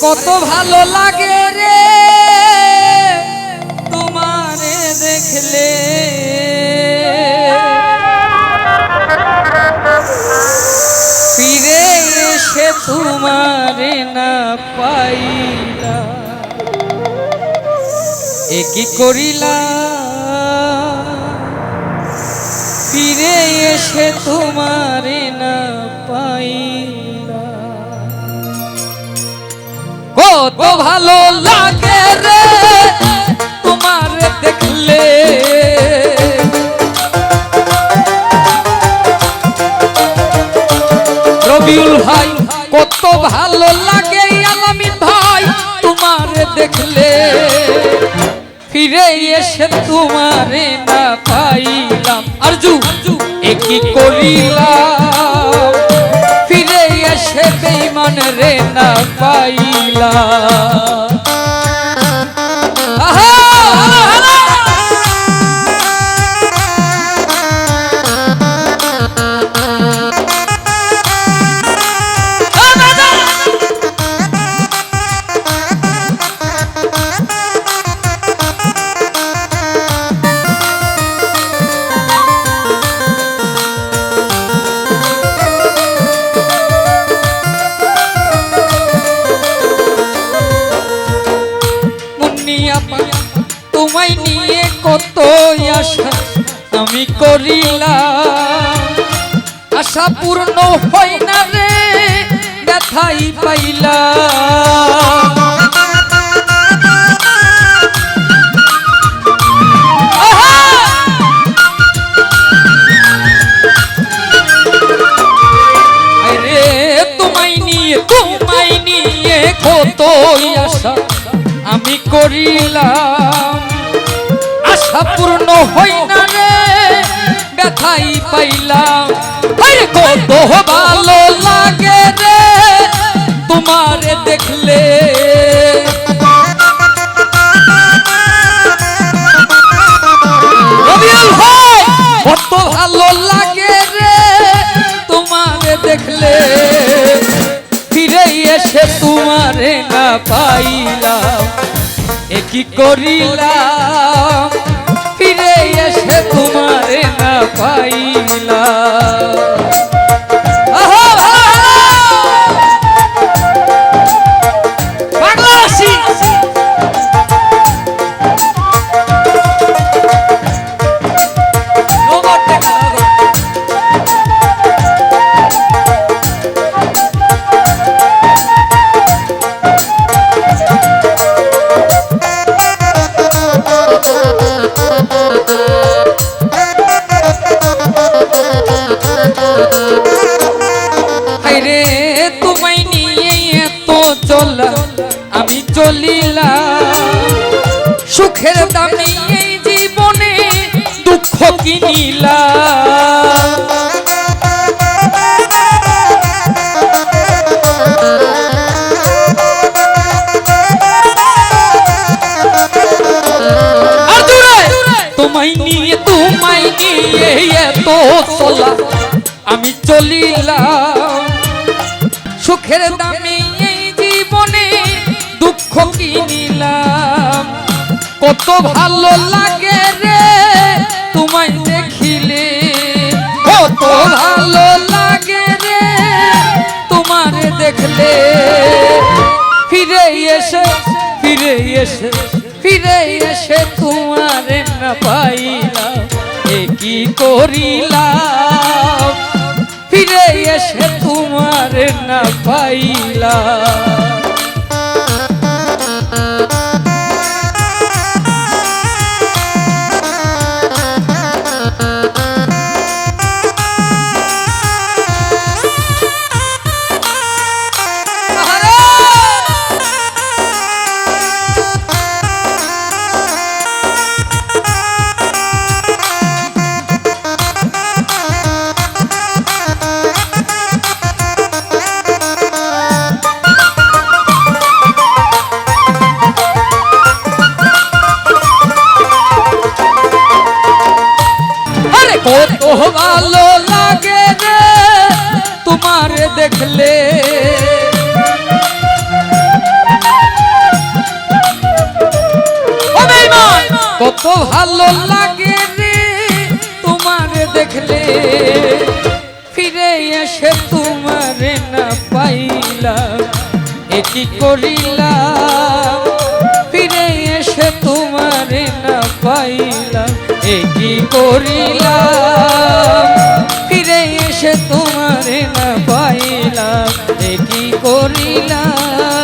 কত ভালো লাগে রে তোমারে দেখলে, ফিরে এসে তোমারে না পাইলা, এ কি করিলা, ফিরে এসে তোমারে না পাইলা। কত ভালো লাগে রে তোমারে দেখলে, রবিউল ভাই কত ভালো লাগে আলামিন ভাই তোমারে দেখলে, ফিরে এসে তোমারে না পাইলাম, আরজু এ কি করিলাম, ফিরে এসে বেঈমান রে না পাইলাম। তোমায় নিয়ে কত আশা আমি করিলাম, আশা পূর্ণ হয় না রে ব্যথাই পাইলাম। আরে তোমায় নিয়ে কত আশা আমি করিলাম, আশা পূর্ণ হই না রে ব্যথাই পাইলাম। আরে কত ভালো লাগে রে তোমারে দেখলে, রবিউল ভাই কত ভালো লাগে রে তোমারে দেখলে, ফিরে এসে তোমারে না পাইলাম, এ কি করিলাম, ফিরে এসে তোমারে না পাইলাম। আমি চলিলাম সুখের দামে এই জীবনে দুঃখ কিনিলাম, তোমায় নিয়ে এত চলা আমি চলিলাম সুখের দামে এই জীবনে দুঃখ কিনিলাম। কত ভালো লাগে রে তোমায় দেখিলে, কত ভালো লাগে রে তোমারে দেখলে, ফিরে এসে তোমারে না পাইলাম, এ কি করিলাম, ফিরে এসে তোমারে না পাইলাম। কত ভালো লাগে রে তোমারে দেখলে, কত ভালো লাগে রে তোমার দেখলে, ফিরে এসে তোমার না পাইলাম, এ কি করিলাম, ফিরে এসে তোমার না পাইলাম, এ কি করিলাম, ফিরে এসে তোমার না পাইলাম, এ কি করিলাম।